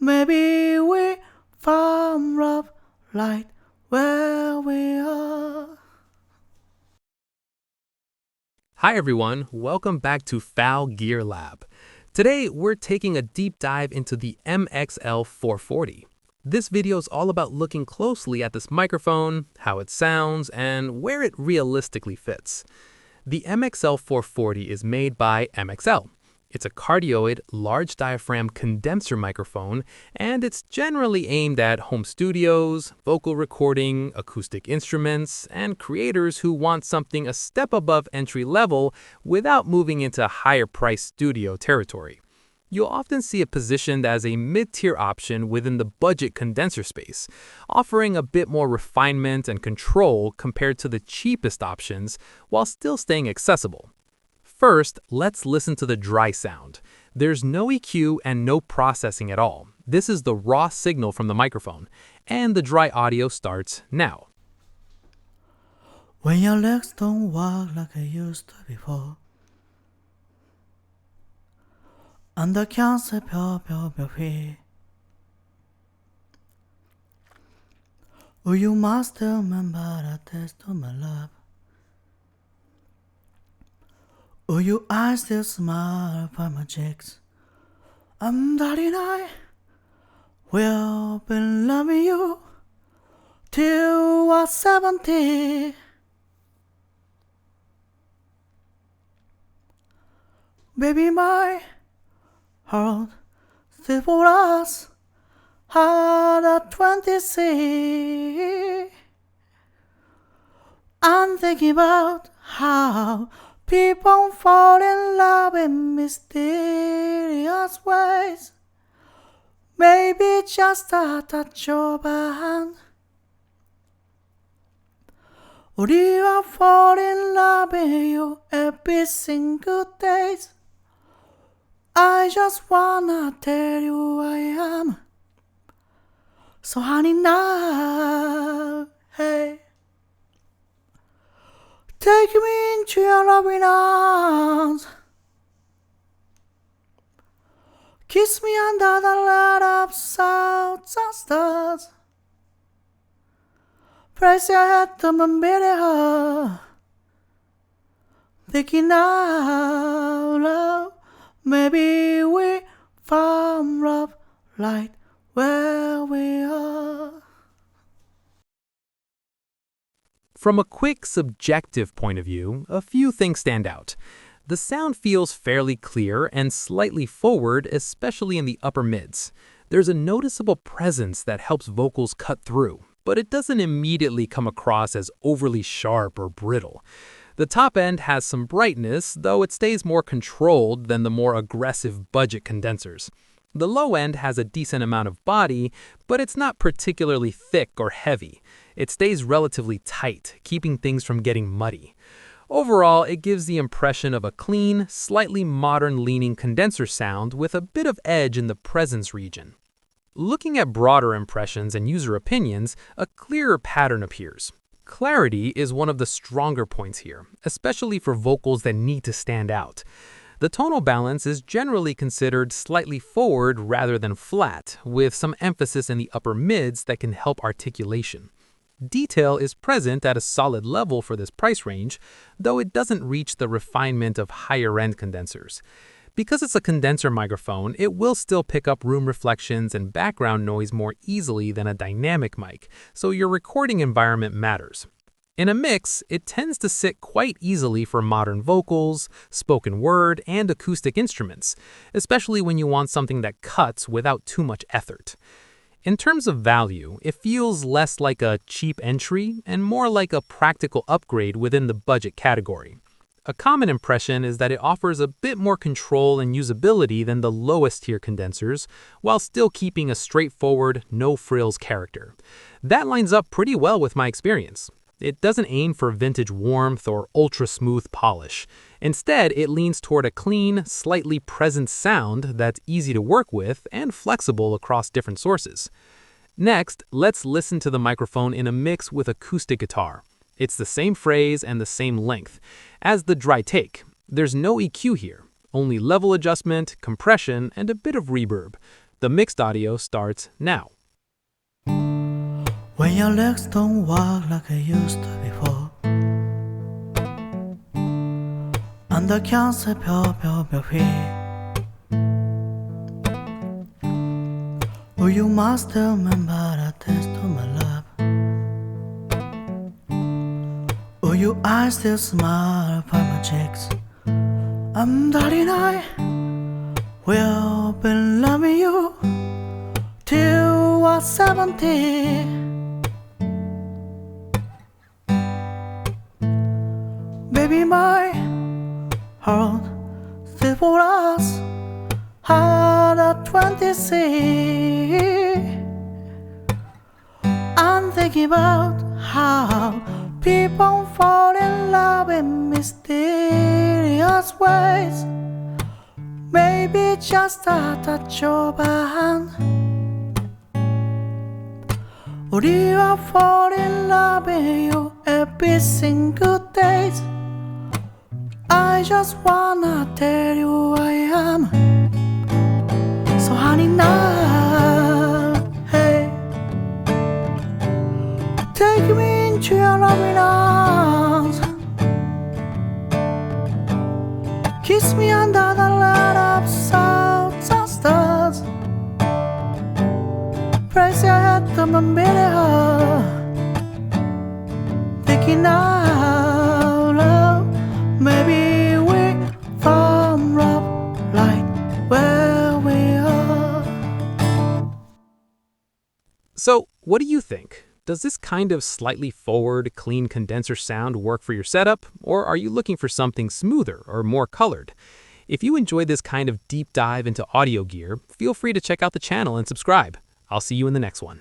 maybe we found love right where we are. Hi everyone, welcome back to Foul Gear Lab. Today we're taking a deep dive into the MXL 440. This video is all about looking closely at this microphone, how it sounds, and where it realistically fits. The MXL 440 is made by MXL. It's a cardioid, large diaphragm condenser microphone, and it's generally aimed at home studios, vocal recording, acoustic instruments, and creators who want something a step above entry level without moving into higher price studio territory. You'll often see it positioned as a mid-tier option within the budget condenser space, offering a bit more refinement and control compared to the cheapest options while still staying accessible. First, let's listen to the dry sound. There's no EQ and no processing at all. This is the raw signal from the microphone, and the dry audio starts now. When your legs don't walk like they used to before, and the cancer free. Oh, you must remember the taste of my love. Oh, your eyes still smile from my cheeks. I'm 39. We've been loving you till we're 70. Baby, my heart still for us had a 26. I'm thinking about how people fall in love in mysterious ways. Maybe just a touch of a hand. Or you are fall in love in you every single day. I just wanna tell you I am. So honey now, hey, take me into your loving arms. Kiss me under the light of south stars. Press your head to my belly heart. Thinking out loud, maybe we found love right where we are. From a quick subjective point of view, a few things stand out. The sound feels fairly clear and slightly forward, especially in the upper mids. There's a noticeable presence that helps vocals cut through, but it doesn't immediately come across as overly sharp or brittle. The top end has some brightness, though it stays more controlled than the more aggressive budget condensers. The low end has a decent amount of body, but it's not particularly thick or heavy. It stays relatively tight, keeping things from getting muddy. Overall, it gives the impression of a clean, slightly modern-leaning condenser sound with a bit of edge in the presence region. Looking at broader impressions and user opinions, a clearer pattern appears. Clarity is one of the stronger points here, especially for vocals that need to stand out. The tonal balance is generally considered slightly forward rather than flat, with some emphasis in the upper mids that can help articulation. Detail is present at a solid level for this price range, though it doesn't reach the refinement of higher-end condensers. Because it's a condenser microphone, it will still pick up room reflections and background noise more easily than a dynamic mic, so your recording environment matters. In a mix, it tends to sit quite easily for modern vocals, spoken word, and acoustic instruments, especially when you want something that cuts without too much effort. In terms of value, it feels less like a cheap entry and more like a practical upgrade within the budget category. A common impression is that it offers a bit more control and usability than the lowest tier condensers, while still keeping a straightforward, no-frills character. That lines up pretty well with my experience. It doesn't aim for vintage warmth or ultra-smooth polish. Instead, it leans toward a clean, slightly present sound that's easy to work with and flexible across different sources. Next, let's listen to the microphone in a mix with acoustic guitar. It's the same phrase and the same length. As the dry take, there's no EQ here, only level adjustment, compression, and a bit of reverb. The mixed audio starts now. When your legs don't walk like they used to before And the cancer 펴 Oh, you must remember the taste of my love Oh, your eyes still smile by my cheeks Darling, I will be loving you Till I was 70 Baby, my heart still for us had a 26 I'm thinking about how people fall in love in mysterious ways Maybe just a touch of a hand Or you are falling in love in you every single day I just wanna tell you I am So honey now, hey Take me into your loving arms Kiss me under the light of souls and stars Place your head on my belly heart Thinking out loud Maybe we found love like where we are So, what do you think? Does this kind of slightly forward, clean condenser sound work for your setup, or are you looking for something smoother or more colored? If you enjoy this kind of deep dive into audio gear, feel free to check out the channel and subscribe. I'll see you in the next one.